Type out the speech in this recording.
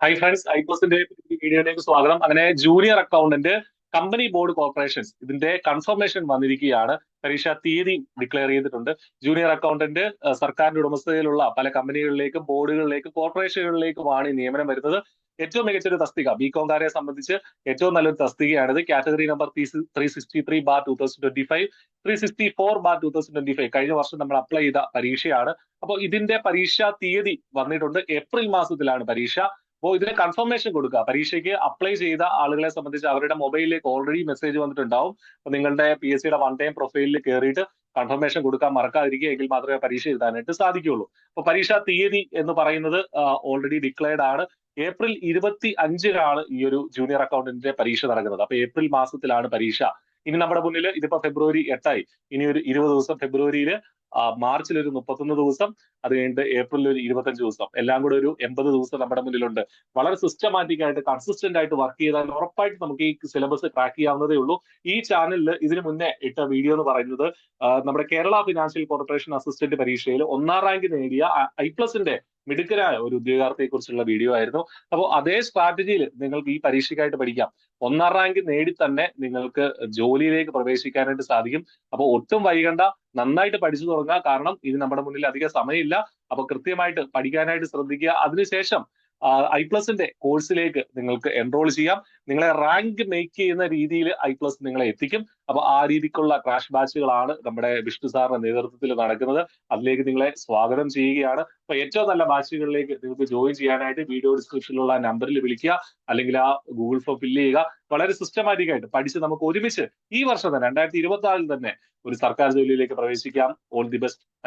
Hi friends, ഐപ്ലസിന്റെ വീഡിയോയിലേക്ക് സ്വാഗതം. അങ്ങനെ junior accountant company board corporations ഇതിന്റെ കൺഫർമേഷൻ വന്നിരിക്കുകയാണ്. പരീക്ഷാ തീയതി ഡിക്ലെയർ ചെയ്തിട്ടുണ്ട്. ജൂനിയർ അക്കൗണ്ടന്റ് സർക്കാരിന്റെ ഉടമസ്ഥതയിലുള്ള പല കമ്പനികളിലേക്കും ബോർഡുകളിലേക്കും കോർപ്പറേഷനുകളിലേക്കുമാണ് ഈ നിയമനം വരുന്നത്. ഏറ്റവും മികച്ചൊരു തസ്തിക ബികോംകാരെ സംബന്ധിച്ച് ഏറ്റവും നല്ലൊരു തസ്തികയാണിത്. കാറ്റഗറി നമ്പർ 363/2025, 364/2025 കഴിഞ്ഞ വർഷം നമ്മൾ അപ്ലൈ ചെയ്ത പരീക്ഷയാണ്. അപ്പോൾ ഇതിന്റെ പരീക്ഷാ തീയതി വന്നിട്ടുണ്ട്. ഏപ്രിൽ മാസത്തിലാണ് പരീക്ഷ. അപ്പോൾ ഇതിന് കൺഫർമേഷൻ കൊടുക്കുക. പരീക്ഷയ്ക്ക് അപ്ലൈ ചെയ്ത ആളുകളെ സംബന്ധിച്ച് അവരുടെ മൊബൈലിലേക്ക് ഓൾറെഡി മെസ്സേജ് വന്നിട്ടുണ്ടാവും. അപ്പോൾ നിങ്ങളുടെ PSCയുടെ വൺ ടൈം പ്രൊഫൈലിൽ കയറിയിട്ട് കൺഫർമേഷൻ കൊടുക്കാൻ മറക്കാതിരിക്കുക. എങ്കിൽ മാത്രമേ പരീക്ഷ എഴുതാനായിട്ട് സാധിക്കുകയുള്ളൂ. അപ്പോൾ പരീക്ഷാ തീയതി എന്ന് പറയുന്നത് ഓൾറെഡി ഡിക്ലെയർഡ് ആണ്. ഏപ്രിൽ 25-നാണ് ഈ ഒരു ജൂനിയർ അക്കൗണ്ടന്റിന്റെ പരീക്ഷ നടക്കുന്നത്. അപ്പൊ ഏപ്രിൽ മാസത്തിലാണ് പരീക്ഷ. ഇനി നമ്മുടെ മുന്നിൽ ഇതിപ്പോ ഫെബ്രുവരി 8ആയി. ഇനി ഒരു 20 ദിവസം, ഫെബ്രുവരിയിൽ മാർച്ചിൽ ഒരു 31 ദിവസം, അത് കഴിഞ്ഞിട്ട് ഏപ്രിലിൽ ഒരു 25 ദിവസം, എല്ലാം കൂടെ ഒരു 80 ദിവസം നമ്മുടെ മുന്നിലുണ്ട്. വളരെ സിസ്റ്റമാറ്റിക് ആയിട്ട് കൺസിസ്റ്റന്റ് ആയിട്ട് വർക്ക് ചെയ്താൽ ഉറപ്പായിട്ട് നമുക്ക് ഈ സിലബസ് ക്രാക്ക് ചെയ്യാവുന്നതേ ഉള്ളൂ. ഈ ചാനലിൽ ഇതിനു മുന്നേ ഇട്ട വീഡിയോ എന്ന് പറയുന്നത് നമ്മുടെ കേരള ഫിനാൻഷ്യൽ കോർപ്പറേഷൻ അസിസ്റ്റന്റ് പരീക്ഷയിൽ 1ാം റാങ്ക് നേടിയ ഐപ്ലസിന്റെ മിടുക്കരായ ഒരു ഉദ്യോഗാർത്ഥിയെ കുറിച്ചുള്ള വീഡിയോ ആയിരുന്നു. അപ്പോൾ അതേ സ്ട്രാറ്റജിയിൽ നിങ്ങൾക്ക് ഈ പരീക്ഷയ്ക്കായിട്ട് പഠിക്കാം. 1ാം റാങ്ക് നേടി തന്നെ നിങ്ങൾക്ക് ജോലിയിലേക്ക് പ്രവേശിക്കാനായിട്ട് സാധിക്കും. അപ്പോൾ ഒട്ടും വൈകണ്ട, നന്നായിട്ട് പഠിച്ചു തുടങ്ങുക. കാരണം ഇത് നമ്മുടെ മുന്നിൽ അധിക സമയമില്ല. അപ്പൊ കൃത്യമായിട്ട് പഠിക്കാനായിട്ട് ശ്രദ്ധിക്കുക. അതിനുശേഷം ഐപ്ലസിന്റെ കോഴ്സിലേക്ക് നിങ്ങൾക്ക് എൻറോൾ ചെയ്യാം. നിങ്ങളെ റാങ്ക് മേക്ക് ചെയ്യുന്ന രീതിയിൽ ഐപ്ലസ് നിങ്ങളെ എത്തിക്കും. അപ്പൊ ആ രീതിക്കുള്ള ക്രാഷ് ബാച്ചുകളാണ് നമ്മുടെ വിഷ്ണു സാറിന്റെ നേതൃത്വത്തിൽ നടക്കുന്നത്. അതിലേക്ക് നിങ്ങളെ സ്വാഗതം ചെയ്യുകയാണ്. അപ്പൊ ഏറ്റവും നല്ല ബാച്ചുകളിലേക്ക് നിങ്ങൾക്ക് ജോയിൻ ചെയ്യാനായിട്ട് വീഡിയോ ഡിസ്ക്രിപ്ഷനിലുള്ള നമ്പറിൽ വിളിക്കുക, അല്ലെങ്കിൽ ആ ഗൂഗിൾ ഫോം ഫില്ല് ചെയ്യുക. വളരെ സിസ്റ്റമാറ്റിക് ആയിട്ട് പഠിച്ച് നമുക്ക് ഒരുമിച്ച് ഈ വർഷം തന്നെ 2026 തന്നെ ഒരു സർക്കാർ ജോലിയിലേക്ക് പ്രവേശിക്കാം. All the best. Thank you.